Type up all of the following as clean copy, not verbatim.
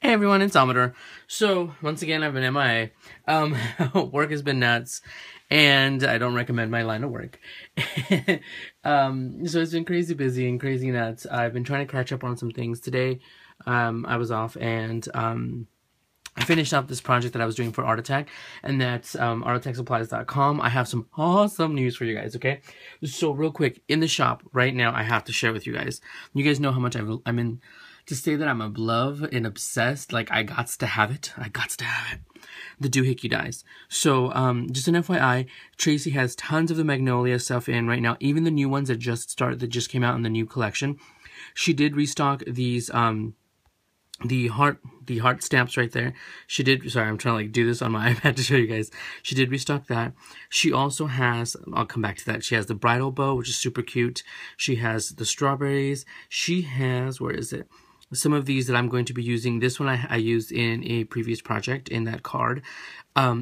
Hey everyone, it's Amador. So, once again, I've been MIA. Work has been nuts, and I don't recommend my line of work. So it's been crazy busy and crazy nuts. I've been trying to catch up on some things. Today, I was off, and I finished up this project that I was doing for ArtAttack, and that's ArtAttackSupplies.com. I have some awesome news for you guys, okay? So real quick, in the shop right now, I have to share with you guys. You guys know how much I'm in. To say that I'm in love and obsessed, like I gots to have it. I gots to have it. The doohickey dies. So, just an FYI, Tracy has tons of the Magnolia stuff in right now. Even the new ones that just came out in the new collection. She did restock these, the heart stamps right there. She did, sorry, I'm trying to like do this on my iPad to show you guys. She did restock that. She also has, I'll come back to that. She has the bridal bow, which is super cute. She has the strawberries. She has, where is it? Some of these that I'm going to be using. This one I used in a previous project in that card.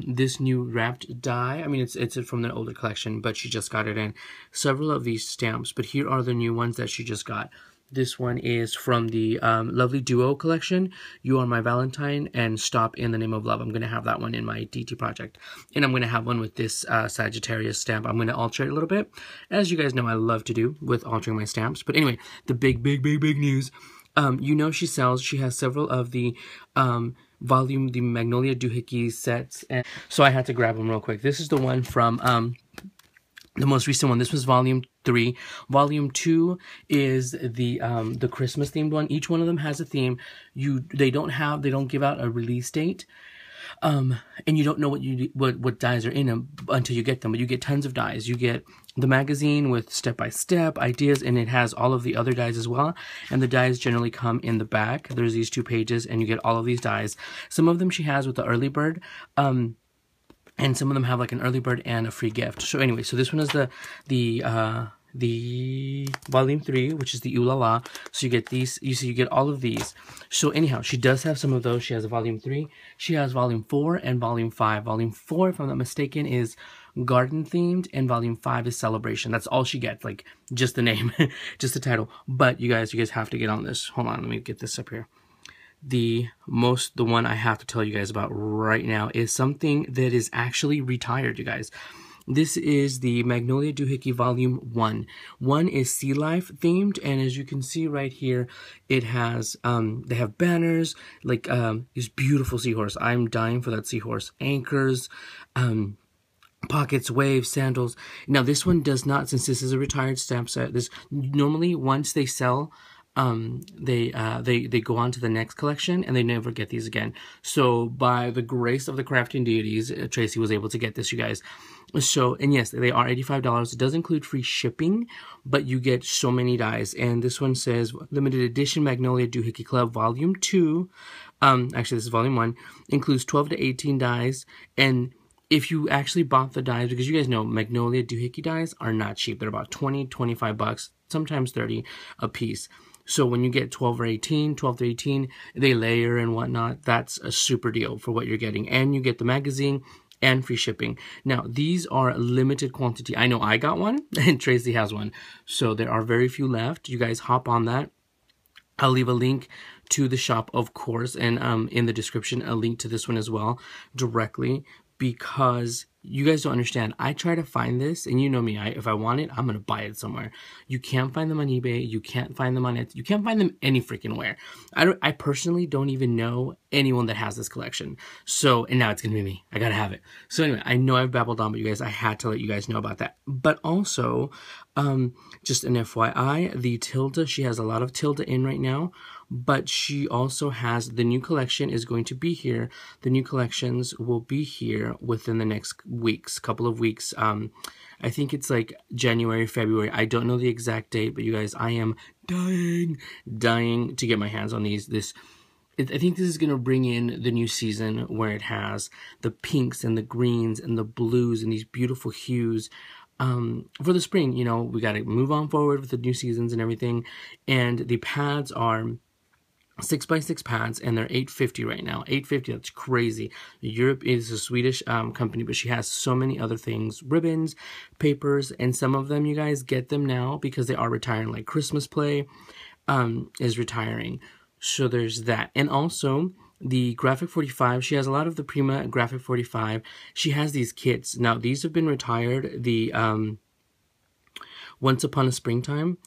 This new wrapped die. I mean, it's from the older collection, but she just got it in. Several of these stamps, but here are the new ones that she just got. This one is from the Lovely Duo collection, You Are My Valentine, and Stop in the Name of Love. I'm going to have that one in my DT project. And I'm going to have one with this Sagittarius stamp. I'm going to alter it a little bit, as you guys know I love to do with altering my stamps. But anyway, the big news. You know she has several of the the Magnolia Doohickey sets. And so I had to grab them real quick. This is the one from the most recent one. This was volume 3. Volume 2 is the Christmas themed one. Each one of them has a theme. They don't give out a release date. And you don't know what dies are in them until you get them. But you get tons of dies. You get the magazine with step-by-step ideas, and it has all of the other dies as well. And the dies generally come in the back. There's these 2 pages, and you get all of these dies. Some of them she has with the early bird. And some of them have like an early bird and a free gift. So anyway, so this one is the volume 3, which is the Ooh La La. So you get these, you get all of these. So anyhow, she does have some of those. She has a volume 3, she has volume 4 and volume 5. Volume 4, if I'm not mistaken, is garden themed, and volume 5 is celebration. That's all she gets, like just the name, just the title. But you guys have to get on this. Hold on, let me get this up here. The one I have to tell you guys about right now is something that is actually retired, you guys. This is the Magnolia Doohickey Volume 1. 1 is sea life themed, and as you can see right here, it has, they have banners, like, this beautiful seahorse. I'm dying for that seahorse. Anchors, pockets, waves, sandals. Now, this one does not, since this is a retired stamp set, this, normally, once they sell, they go on to the next collection, and they never get these again. So by the grace of the crafting deities, Tracy was able to get this, you guys. So, and yes, they are $85. It does include free shipping, but you get so many dies. And this one says limited edition Magnolia Doohickey Club Volume 2. Actually, this is Volume 1. Includes 12 to 18 dies. And if you actually bought the dies, because you guys know Magnolia Doohickey dies are not cheap. They're about 20, 25 bucks, sometimes 30 a piece. So when you get 12 to 18, they layer and whatnot. That's a super deal for what you're getting. And you get the magazine and free shipping. Now, these are limited quantity. I know I got one, and Tracy has one. So there are very few left. You guys hop on that. I'll leave a link to the shop, of course, and in the description, a link to this one as well, directly, because you guys don't understand. I try to find this, and you know me, if I want it, I'm going to buy it somewhere. You can't find them on eBay. You can't find them on it. You can't find them any freaking where. I personally don't even know anyone that has this collection. So, and now it's going to be me. I got to have it. So anyway, I know I've babbled on, but you guys, I had to let you guys know about that. But also, just an FYI, the Tilda, she has a lot of Tilda in right now, but she also has, the new collection is going to be here. The new collections will be here within the next couple of weeks. I think it's like January, February. I don't know the exact date, but you guys, I am dying to get my hands on these. I think this is going to bring in the new season where it has the pinks and the greens and the blues and these beautiful hues. For the spring, you know, we got to move on forward with the new seasons and everything. And the pads are 6x6 pads, and they're $8.50 right now. $8.50, that's crazy. Europe is a Swedish company, but she has so many other things, ribbons, papers, and some of them, you guys, get them now because they are retiring. Like Christmas Play is retiring. So there's that. And also, the Graphic 45. She has a lot of the Prima Graphic 45. She has these kits. Now, these have been retired. The Once Upon a Springtime.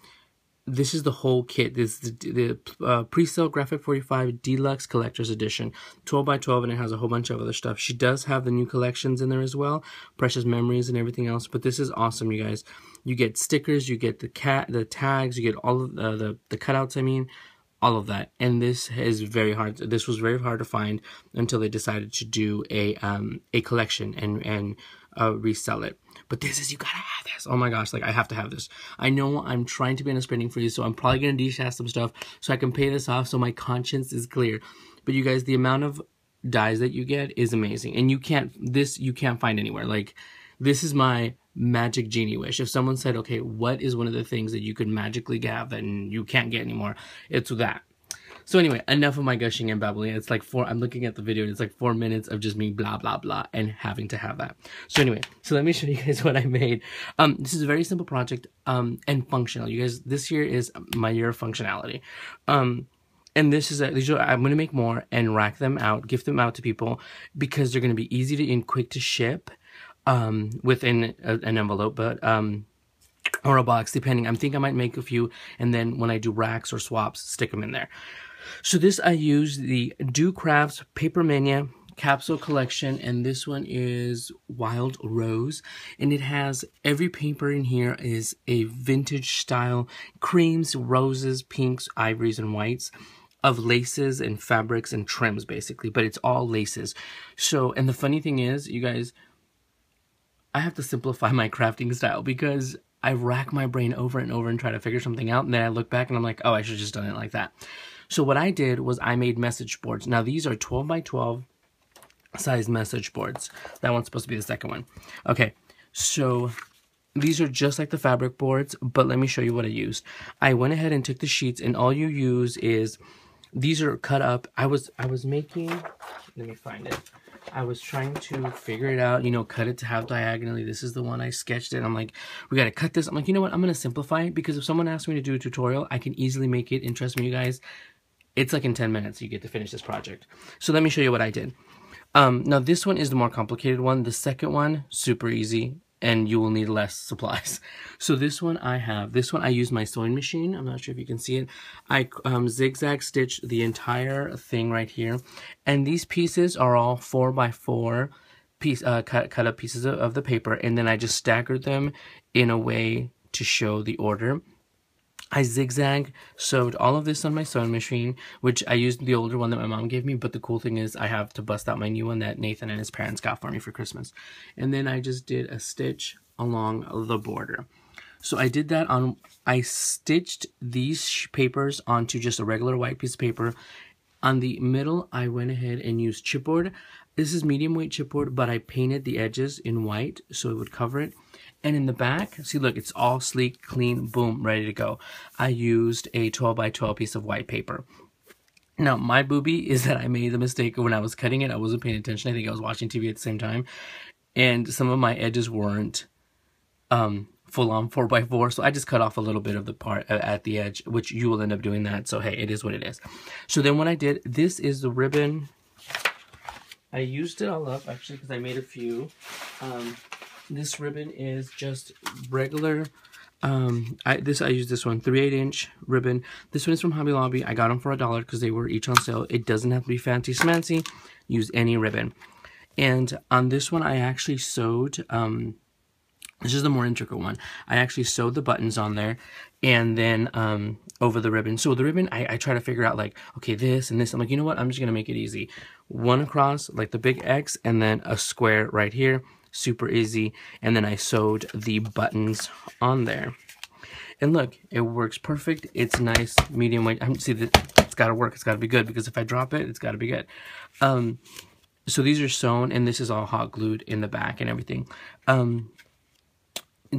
This is the whole kit. This is the pre-sale Graphic 45 Deluxe Collector's Edition. 12 by 12, and it has a whole bunch of other stuff. She does have the new collections in there as well. Precious Memories and everything else. But this is awesome, you guys. You get stickers, you get the tags, you get all of the cutouts, I mean. All of that. And this is very hard. This was very hard to find until they decided to do a collection and resell it. But this is, you gotta have this. Oh my gosh, like I have to have this. I know I'm trying to be in a spending freeze, so I'm probably gonna de-stash some stuff so I can pay this off so my conscience is clear. But you guys, the amount of dies that you get is amazing. And you can't find anywhere. Like, this is my magic genie wish. If someone said, okay, what is one of the things that you could magically have and you can't get anymore? It's that. So anyway, enough of my gushing and babbling. It's like I'm looking at the video and it's like 4 minutes of just me blah, blah, blah and having to have that. So anyway, so let me show you guys what I made. This is a very simple project and functional. You guys, this year is my year of functionality. And these are, I'm going to make more and rack them out, gift them out to people because they're going to be easy and quick to ship within an envelope, but or a box, depending. I think I might make a few, and then when I do racks or swaps, stick them in there. So this, I use the Docraft Papermania Capsule collection, and this one is Wild Rose, and it has every paper in here is a vintage style, creams, roses, pinks, ivories, and whites of laces and fabrics and trims, basically, but it's all laces. So, and the funny thing is, you guys, I have to simplify my crafting style because I rack my brain over and over and try to figure something out, and then I look back and I'm like, oh, I should have just done it like that. So what I did was I made message boards. Now these are 12 by 12 size message boards. That one's supposed to be the second one. Okay, so these are just like the fabric boards, but let me show you what I used. I went ahead and took the sheets, and all you use is, these are cut up. I was making, let me find it. I was trying to figure it out, you know, cut it to half diagonally. This is the one I sketched it. I'm like, we got to cut this. I'm like, you know what? I'm going to simplify it because if someone asks me to do a tutorial, I can easily make it. And trust me, you guys, it's like in 10 minutes you get to finish this project. So let me show you what I did. Now this one is the more complicated one. The second one, super easy, and you will need less supplies. So this one I use my sewing machine. I'm not sure if you can see it. I zigzag stitch the entire thing right here. And these pieces are all 4 by 4 cut up pieces of the paper. And then I just staggered them in a way to show the order. I zigzag sewed all of this on my sewing machine, which I used the older one that my mom gave me, but the cool thing is I have to bust out my new one that Nathan and his parents got for me for Christmas. And then I just did a stitch along the border. So I did that on, I stitched these papers onto just a regular white piece of paper. On the middle, I went ahead and used chipboard. This is medium weight chipboard, but I painted the edges in white so it would cover it. And in the back, see, look, it's all sleek, clean, boom, ready to go. I used a 12 by 12 piece of white paper. Now, my booby is that I made the mistake when I was cutting it. I wasn't paying attention. I think I was watching TV at the same time. And some of my edges weren't full-on 4 by 4. So I just cut off a little bit of the part at the edge, which you will end up doing that. So, hey, it is what it is. So then what I did, this is the ribbon. I used it all up, actually, because I made a few. This ribbon is just regular. I used this one, 3/8 inch ribbon. This one is from Hobby Lobby. I got them for $1 because they were each on sale. It doesn't have to be fancy schmancy. Use any ribbon. And on this one, I actually sewed. This is the more intricate one. I actually sewed the buttons on there, and then over the ribbon. So the ribbon, I try to figure out like, okay, this and this. I'm like, you know what? I'm just gonna make it easy. One across, like the big X, and then a square right here. Super easy. And then I sewed the buttons on there. And look, it works perfect. It's nice, medium weight. See that it's got to work. It's got to be good because if I drop it, it's got to be good. So these are sewn, and this is all hot glued in the back and everything.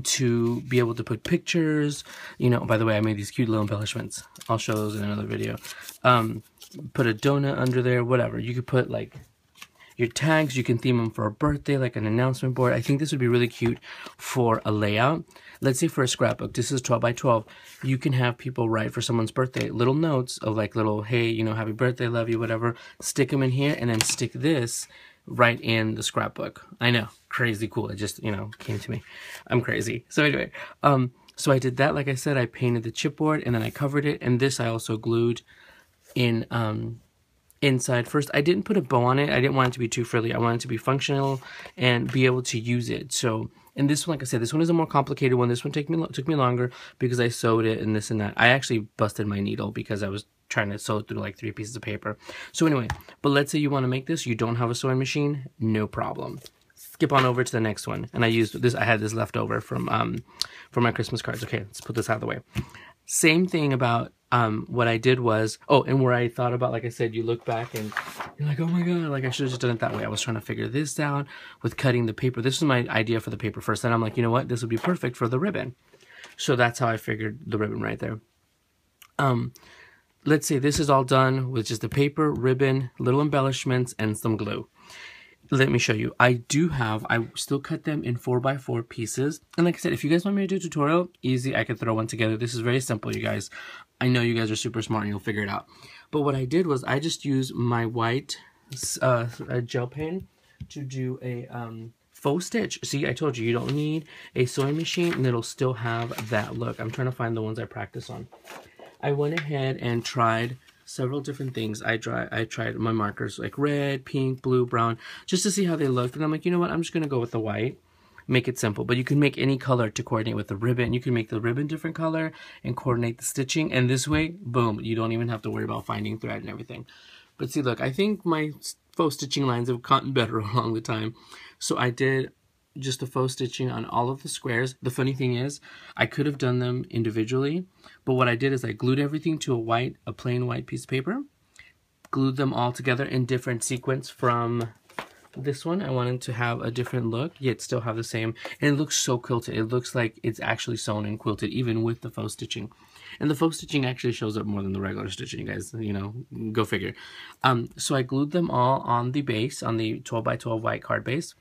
To be able to put pictures, you know, by the way, I made these cute little embellishments. I'll show those in another video. Put a donut under there, whatever. You could put like your tags, you can theme them for a birthday, like an announcement board. I think this would be really cute for a layout. let's say for a scrapbook, this is 12 by 12. You can have people write for someone's birthday little notes of like little, hey, you know, happy birthday, love you, whatever. Stick them in here and then stick this right in the scrapbook. I know, crazy cool. It just, you know, came to me. I'm crazy. So anyway, so I did that. Like I said, I painted the chipboard and then I covered it. And this I also glued in inside first. I didn't put a bow on it. I didn't want it to be too frilly. I wanted it to be functional and be able to use it. So, and this one, like I said, this one is a more complicated one. This one took me longer because I sewed it and this and that. I actually busted my needle because I was trying to sew through like 3 pieces of paper. So anyway, but let's say you want to make this, you don't have a sewing machine, no problem. Skip on over to the next one. And I used this, I had this left over from my Christmas cards. Okay, let's put this out of the way. Same thing about what I did was, oh, and where I thought about, like I said, you look back and you're like, oh my god, like I should have just done it that way. I was trying to figure this out with cutting the paper. This was my idea for the paper first. Then I'm like, you know what, this would be perfect for the ribbon. So that's how I figured the ribbon right there. Let's say this is all done with just the paper, ribbon, little embellishments, and some glue. Let me show you. I still cut them in 4x4 pieces. And like I said, if you guys want me to do a tutorial, easy, I could throw one together. This is very simple, you guys. I know you guys are super smart and you'll figure it out. But what I did was I just used my white gel pen to do a faux stitch. See, I told you, you don't need a sewing machine and it'll still have that look. I'm trying to find the ones I practice on. I went ahead and tried several different things. I tried my markers like red, pink, blue, brown, just to see how they looked. And I'm like, you know what? I'm just going to go with the white. Make it simple. But you can make any color to coordinate with the ribbon. You can make the ribbon different color and coordinate the stitching. And this way, boom, you don't even have to worry about finding thread and everything. But see, look, I think my faux stitching lines have gotten better along the time. So I did just the faux stitching on all of the squares. The funny thing is, I could have done them individually, but what I did is I glued everything to a plain white piece of paper, glued them all together in different sequence from this one. I wanted to have a different look, yet still have the same, and it looks so quilted. It looks like it's actually sewn and quilted, even with the faux stitching. And the faux stitching actually shows up more than the regular stitching, you guys, you know, go figure. So I glued them all on the base, on the 12 by 12 white card base.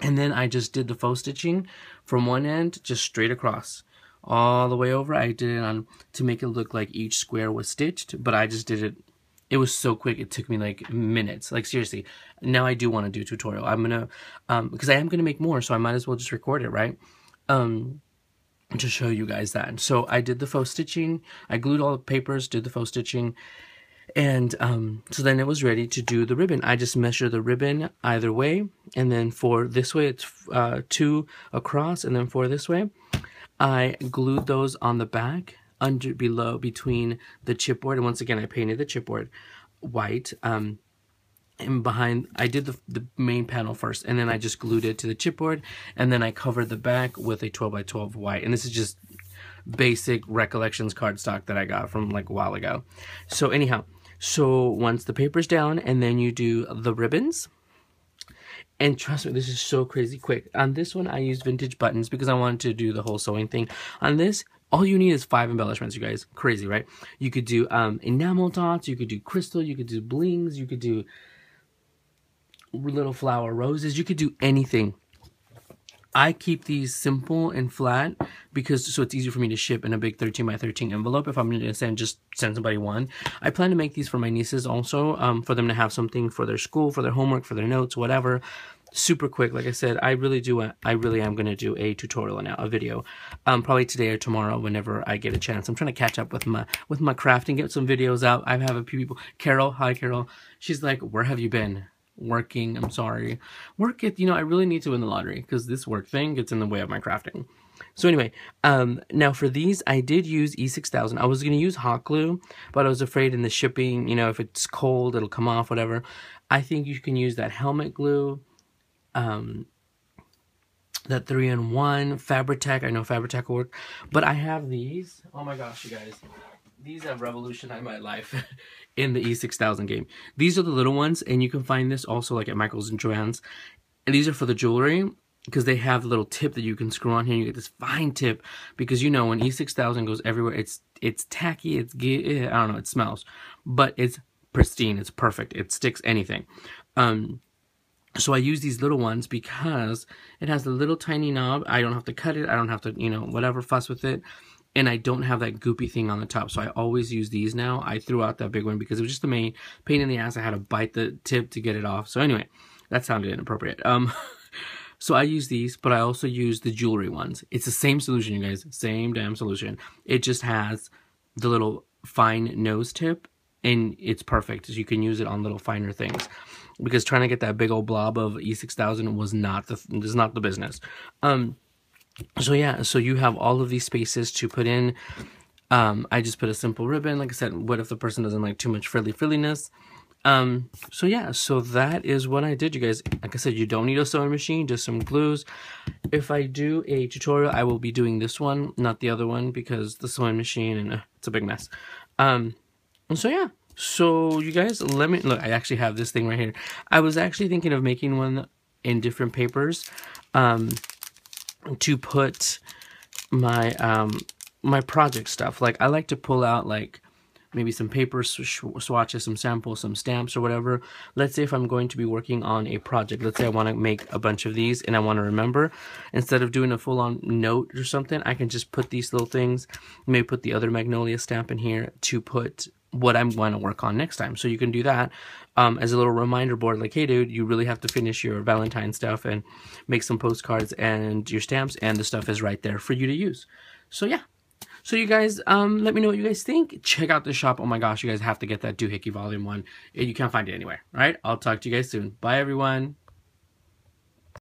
And then I just did the faux stitching from one end, just straight across, all the way over. I did it to make it look like each square was stitched, but I just did it. It was so quick, it took me like minutes. Like seriously, now I do want to do a tutorial. I'm gonna, because I am gonna make more, so I might as well just record it, right? To show you guys that. So I did the faux stitching. I glued all the papers, did the faux stitching. And so then it was ready to do the ribbon. I just measure the ribbon either way, and then for this way it's 2 across, and then for this way I glued those on the back, below, between the chipboard. And once again, I painted the chipboard white, and behind I did the main panel first, and then I just glued it to the chipboard, and then I covered the back with a 12 by 12 white. And this is just basic Recollections cardstock that I got from like a while ago. So anyhow, so once the paper's down, and then you do the ribbons. And trust me, this is so crazy quick. On this one, I used vintage buttons because I wanted to do the whole sewing thing. On this, all you need is 5 embellishments, you guys. Crazy, right? You could do enamel dots, you could do crystal, you could do blings, you could do little flower roses, you could do anything. I keep these simple and flat because so it's easier for me to ship in a big 13 by 13 envelope if I'm going to send somebody one. I plan to make these for my nieces also, for them to have something for their school, for their homework, for their notes, whatever. Super quick. Like I said, I really am going to do a tutorial now, a video, probably today or tomorrow whenever I get a chance. I'm trying to catch up with my crafting, get some videos out. I have a few people. Carol, hi Carol. She's like, where have you been? Working. I'm sorry. Work it, you know, I really need to win the lottery because this work thing gets in the way of my crafting. So anyway, now for these, I did use E6000. I was going to use hot glue, but I was afraid in the shipping, you know, if it's cold, it'll come off, whatever. I think you can use that helmet glue, that 3-in-1, Fabri-Tac. I know Fabri-Tac will work, but I have these. Oh my gosh, you guys. These have revolutionized my life in the E6000 game. These are the little ones, and you can find this also like at Michael's and Joann's. And these are for the jewelry because they have the little tip that you can screw on here. You get this fine tip because, you know, when E6000 goes everywhere, it's tacky, I don't know, it smells. But it's pristine, it's perfect, it sticks anything. So I use these little ones because it has a little tiny knob. I don't have to cut it. I don't have to, you know, whatever, fuss with it. And I don't have that goopy thing on the top. So I always use these now. I threw out that big one because it was just the main pain in the ass. I had to bite the tip to get it off. So anyway, that sounded inappropriate. So I use these, but I also use the jewelry ones. It's the same solution, you guys. Same damn solution. It just has the little fine nose tip, and it's perfect. So you can use it on little finer things. Because trying to get that big old blob of E6000 was not the business. So yeah, so you have all of these spaces to put in. I just put a simple ribbon. Like I said, what if the person doesn't like too much frilliness? So yeah, so that is what I did, you guys. Like I said, you don't need a sewing machine, just some glues. If I do a tutorial, I will be doing this one, not the other one, because the sewing machine, and it's a big mess. And so yeah. So you guys, let me look. I actually have this thing right here. I was actually thinking of making one in different papers to put my my project stuff. Like I like to pull out like maybe some paper swatches, some samples, some stamps or whatever. Let's say if I'm going to be working on a project, let's say I want to make a bunch of these and I want to remember, instead of doing a full-on note or something, I can just put these little things, maybe put the other Magnolia stamp in here to put what I'm going to work on next time. So you can do that as a little reminder board, like, hey dude, you really have to finish your Valentine stuff and make some postcards and your stamps, and the stuff is right there for you to use. So yeah. So you guys, let me know what you guys think. Check out the shop. Oh my gosh, you guys have to get that Doohickey Volume 1. You can't find it anywhere. All right, I'll talk to you guys soon. Bye everyone.